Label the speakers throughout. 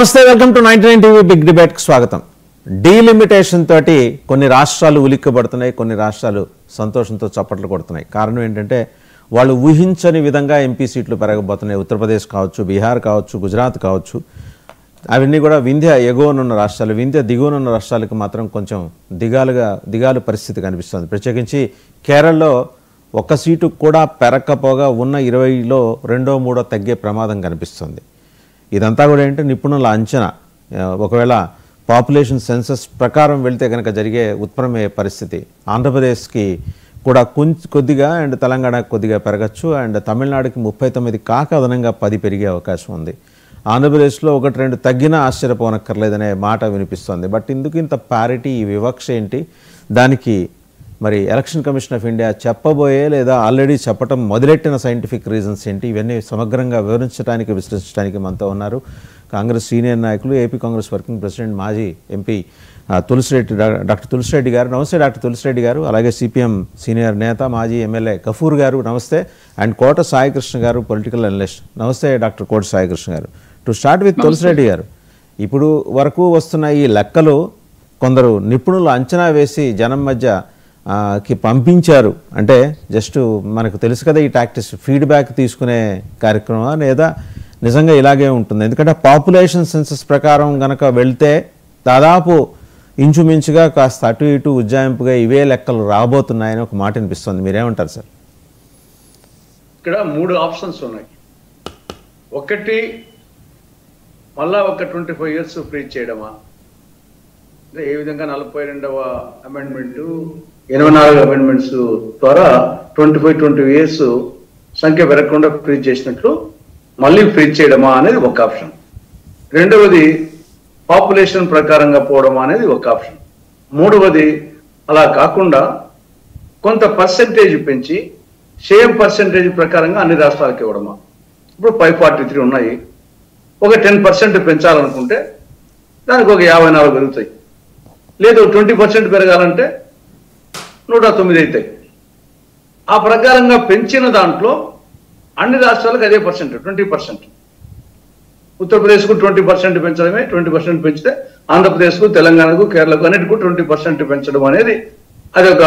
Speaker 1: నమస్తే, welcome to 99 TV big debate కి స్వాగతం. డీలిమిటేషన్ తోటి కొన్ని రాష్ట్రాలు ఉలిక్కిపడుతున్నాయి, కొన్ని రాష్ట్రాలు సంతోషంతో చప్పట్లు కొడుతున్నాయి. కారణం ఏంటంటే వాళ్ళు ఊహించని విధంగా ఎంపీ సీట్లు పెరగబోతున్నాయి. ఉత్తరప్రదేశ్ కావచ్చు, బీహార్ కావచ్చు, గుజరాత్ కావచ్చు, అవన్నీ కూడా వింధ్య ఎగువనున్న రాష్ట్రాలు. వింధ్య దిగువనున్న రాష్ట్రాలకు మాత్రం కొంచెం దిగాలు పరిస్థితి కనిపిస్తుంది. ప్రత్యేకించి కేరళలో ఒక్క సీటు కూడా పెరగకపోగా ఉన్న 20లో 2-3 తగ్గే ప్రమాదం కనిపిస్తుంది. ఇదంతా కూడా ఏంటంటే నిపుణుల అంచనా. ఒకవేళ పాపులేషన్ సెన్సస్ ప్రకారం వెళ్తే కనుక జరిగే ఉత్పన్నమయ్యే పరిస్థితి. ఆంధ్రప్రదేశ్కి కూడా కొద్దిగా అండ్ తెలంగాణకు కొద్దిగా పెరగచ్చు, అండ్ తమిళనాడుకి 39 కాక అదనంగా 10 పెరిగే అవకాశం ఉంది. ఆంధ్రప్రదేశ్లో 1-2 తగ్గినా ఆశ్చర్యపోనక్కర్లేదనే మాట వినిపిస్తుంది. బట్ ఇందుకు ఇంత ప్యారిటీ, ఈ వివక్ష ఏంటి? దానికి మరి ఎలక్షన్ కమిషన్ ఆఫ్ ఇండియా చెప్పబోయే లేదా ఆల్రెడీ చెప్పటం మొదలెట్టిన సైంటిఫిక్ రీజన్స్ ఏంటి? ఇవన్నీ సమగ్రంగా వివరించడానికి, విశ్లేషించడానికి మనతో ఉన్నారు కాంగ్రెస్ సీనియర్ నాయకులు, ఏపీ కాంగ్రెస్ వర్కింగ్ ప్రెసిడెంట్, మాజీ ఎంపీ డాక్టర్ తులసిరెడ్డి గారు. నమస్తే డాక్టర్ తులసిరెడ్డి గారు. అలాగే సిపిఎం సీనియర్ నేత, మాజీ ఎమ్మెల్యే గఫూర్ గారు నమస్తే. అండ్ కోట సాయికృష్ణ గారు, పొలిటికల్ అనలిస్ట్. నమస్తే డాక్టర్ కోట సాయికృష్ణ గారు. టు స్టార్ట్ విత్ తులసిరెడ్డి గారు, ఇప్పుడు వరకు వస్తున్న ఈ లెక్కలు కొందరు నిపుణులు అంచనా వేసి జనం మధ్య కి పంపించారు అంటే జస్ట్ మనకు తెలుసు కదా ఈ టాక్టిక్స్, ఫీడ్బ్యాక్ తీసుకునే కార్యక్రమం లేదా నిజంగా ఇలాగే ఉంటుంది? ఎందుకంటే పాపులేషన్ సెన్సస్ ప్రకారం గనక వెళ్తే దాదాపు ఇంచుమించుగా కాస్త అటు ఇటు ఉజ్జాయింపుగా ఇవే లెక్కలు రాబోతున్నాయని ఒక మాట అనిపిస్తుంది. మీరేమంటారు సార్?
Speaker 2: ఇక్కడ 3 ఆప్షన్స్ ఉన్నాయి. ఒకటి, మళ్ళా ఒక 25 years ఫ్రీజ్ చేయడమా, ఏ విధంగా 42వ అమెండ్మెంట్ 84 అమెండ్మెంట్స్ ద్వారా 25 years సంఖ్య పెరగకుండా ఫ్రీజ్ చేసినట్లు మళ్ళీ ఫ్రీజ్ చేయడమా అనేది ఒక ఆప్షన్. రెండవది, పాపులేషన్ ప్రకారంగా పోవడమా అనేది ఒక ఆప్షన్. మూడవది, అలా కాకుండా కొంత పర్సెంటేజ్ పెంచి సేమ్ పర్సెంటేజ్ ప్రకారంగా అన్ని రాష్ట్రాలకు ఇవ్వడమా. ఇప్పుడు 543 ఉన్నాయి, ఒక 10% పెంచాలనుకుంటే దానికి ఒక 54 పెరుగుతాయి. లేదు 20% పెరగాలంటే 109 అవుతాయి. ఆ ప్రకారంగా పెంచిన దాంట్లో అన్ని రాష్ట్రాలకు అదే పర్సెంట్, 20%. ఉత్తరప్రదేశ్కు 20% పెంచడమే, 20% పెంచితే ఆంధ్రప్రదేశ్కు, తెలంగాణకు, కేరళకు అన్నిటికూ 20% పెంచడం అనేది అది ఒక,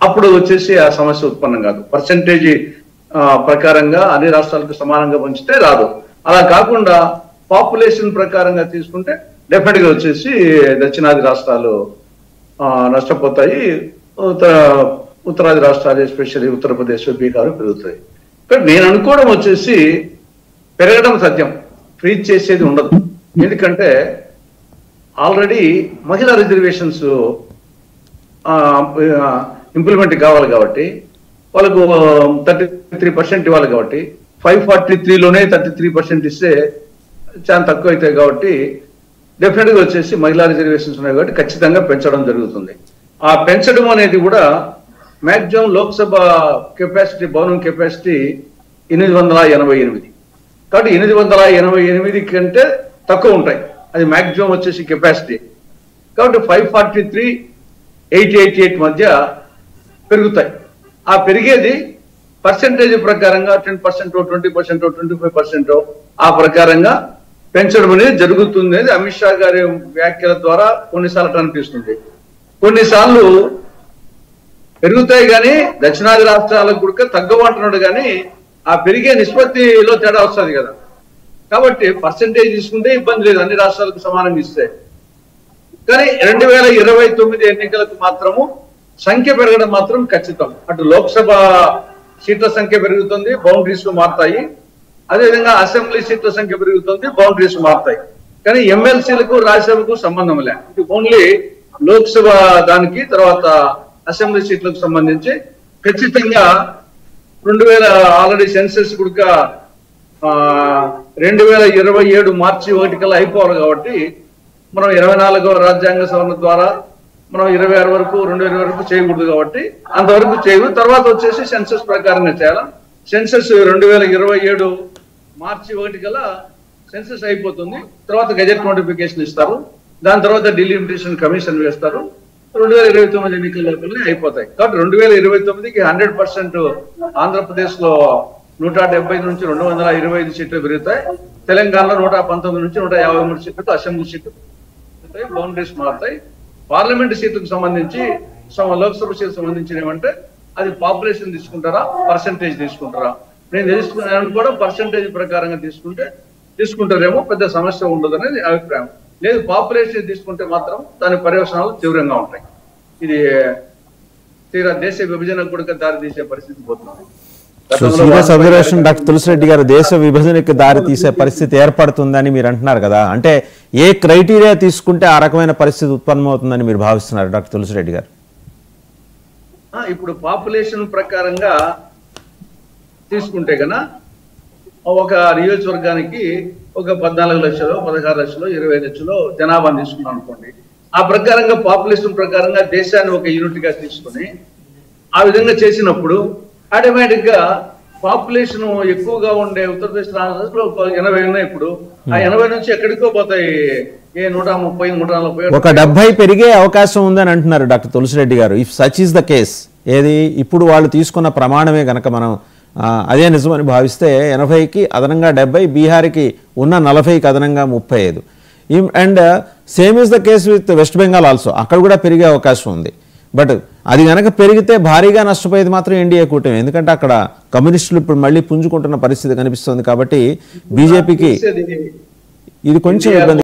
Speaker 2: అప్పుడు వచ్చేసి ఆ సమస్య ఉత్పన్నం కాదు. పర్సెంటేజీ ప్రకారంగా అన్ని రాష్ట్రాలకు సమానంగా పంచితే రాదు. అలా కాకుండా పాపులేషన్ ప్రకారంగా తీసుకుంటే డెఫినెట్గా వచ్చేసి దక్షిణాది రాష్ట్రాలు నష్టపోతాయి, ఉత్తరాది రాష్ట్రాలు ఎస్పెషల్లీ ఉత్తరప్రదేశ్, బీహార్ పెరుగుతాయి. కానీ నేను అనుకోవడం వచ్చేసి పెరగడం సత్యం, ఫ్రీజ్ చేసేది ఉండదు. ఎందుకంటే ఆల్రెడీ మహిళా రిజర్వేషన్స్ ఇంప్లిమెంట్ కావాలి కాబట్టి, వాళ్ళకు 33% ఇవ్వాలి కాబట్టి, 543లోనే 33% ఇస్తే చాలా తక్కువ అవుతాయి కాబట్టి డెఫినెట్గా వచ్చేసి మహిళా రిజర్వేషన్స్ ఉన్నాయి కాబట్టి ఖచ్చితంగా పెంచడం జరుగుతుంది. ఆ పెంచడం అనేది కూడా మ్యాక్సిమం లోక్సభ కెపాసిటీ, భవనం కెపాసిటీ 888 కాబట్టి 888 కంటే తక్కువ ఉంటాయి, అది మ్యాక్సిమం వచ్చేసి కెపాసిటీ. కాబట్టి 543, 888 మధ్య పెరుగుతాయి. ఆ పెరిగేది పర్సెంటేజ్ ప్రకారంగా 10%, 20%, 25% ఆ ప్రకారంగా పెంచడం అనేది జరుగుతుంది. అనేది అమిత్ షా గారి వ్యాఖ్యల ద్వారా కొన్నిసార్లు అనిపిస్తుంది. కొన్నిసార్లు పెరుగుతాయి కానీ దక్షిణాది రాష్ట్రాలకు కూడా తగ్గమంటున్నాడు, కానీ ఆ పెరిగే నిష్పత్తిలో తేడా వస్తుంది కదా. కాబట్టి పర్సెంటేజ్ తీసుకుంటే ఇబ్బంది లేదు, అన్ని రాష్ట్రాలకు సమానంగా ఇస్తే. కానీ 2029 ఎన్నికలకు మాత్రము సంఖ్య పెరగడం మాత్రం ఖచ్చితం. అటు లోక్సభ సీట్ల సంఖ్య పెరుగుతుంది, బౌండరీస్ మారుతాయి. అదేవిధంగా అసెంబ్లీ సీట్ల సంఖ్య పెరుగుతుంది, బౌండరీస్ మారుతాయి. కానీ ఎమ్మెల్సీలకు, రాజ్యసభకు సంబంధం లే. ఇది ఓన్లీ లోక్సభ దానికి, తర్వాత అసెంబ్లీ సీట్లకు సంబంధించి ఖచ్చితంగా 2000 ఆల్రెడీ సెన్సెస్ కూడా 2027 మార్చి 1 కల్లా అయిపోవాలి కాబట్టి మనం 24వ రాజ్యాంగ సవరణ ద్వారా మనం 26 వరకు 2020 వరకు చేయకూడదు కాబట్టి అంతవరకు చేయకూడదు. తర్వాత వచ్చేసి సెన్సెస్ ప్రకారంగా చేయాలి. సెన్సెస్ 2027 మార్చి 1 కల్లా సెన్సెస్ అయిపోతుంది. తర్వాత గెజెట్ నోటిఫికేషన్ ఇస్తారు, దాని తర్వాత డిలిమిటేషన్ కమిషన్ వేస్తారు. 2029 ఎన్నికల లోపలనే అయిపోతాయి. కాబట్టి 2029కి 100% ఆంధ్రప్రదేశ్ లో 170 నుంచి 225 సీట్లు పెరుగుతాయి. తెలంగాణలో 119 నుంచి 153 సీట్లకు అసెంబ్లీ సీట్లు బౌండరీస్ మారుతాయి. పార్లమెంట్ సీట్లకు సంబంధించి లోక్సభ సీట్లకు సంబంధించి ఏమంటే అది పాపులేషన్ తీసుకుంటారా, పర్సంటేజ్ తీసుకుంటారా? నేను తెలుసుకున్నాను కూడా పర్సంటేజ్ ప్రకారంగా తీసుకుంటారేమో, పెద్ద సమస్య ఉండదు అనేది అభిప్రాయం. లేదు, పాపులేషన్ తీసుకుంటే మాత్రం దాని పర్యవసనాలు తీవ్రంగా ఉంటాయి. ఇది తీరా దేశ విభజనకు కూడా దారి తీసే పరిస్థితి పోతుంది.
Speaker 1: సీరియస్ అబ్జర్వేషన్ డాక్టర్ తులసిరెడ్డి గారు. దేశ విభజనకి దారి తీసే పరిస్థితి ఏర్పడుతుందని మీరు అంటున్నారు కదా, అంటే ఏ క్రైటీరియా తీసుకుంటే ఆ రకమైన పరిస్థితి ఉత్పన్నమవుతుందని మీరు భావిస్తున్నారు డాక్టర్ తులసిరెడ్డి గారు?
Speaker 2: ఇప్పుడు పాపులేషన్ ప్రకారంగా తీసుకుంటే కన్నా ఒక నియోజకవర్గానికి ఒక 14 లక్షలు, 16 లక్షలు, 25 లక్షలు జనాభాను తీసుకున్నాం అనుకోండి. ఆ ప్రకారంగా పాపులేషన్ ప్రకారంగా దేశాన్ని ఒక యూనిట్ గా తీసుకుని ఆ విధంగా చేసినప్పుడు ఆటోమేటిక్ గా పాపులేషన్ ఎక్కువగా ఉండే ఉత్తరప్రదేశ్ రాష్ట్రంలో 80 ఉన్నాయి. ఇప్పుడు ఆ 80 నుంచి ఎక్కడికో పోతాయి, 130, 140.
Speaker 1: ఒక 70 పెరిగే అవకాశం ఉందని అంటున్నారు డాక్టర్ తులసిరెడ్డి గారు. If such is the case, ఏది ఇప్పుడు వాళ్ళు తీసుకున్న ప్రమాణమే కనుక మనం అదే నిజమని భావిస్తే 80కి అదనంగా 70, బీహార్కి ఉన్న 40కి అదనంగా 35. And same is the case with west Bengal also, అక్కడ కూడా పెరిగే అవకాశం ఉంది. బట్ అది కనుక పెరిగితే భారీగా నష్టపోయేది మాత్రం ఎన్డీఏ కూటమి, ఎందుకంటే అక్కడ కమ్యూనిస్టులు ఇప్పుడు మళ్ళీ పుంజుకుంటున్న పరిస్థితి కనిపిస్తుంది. కాబట్టి బీజేపీకి ఇది కొంచెం ఇబ్బంది.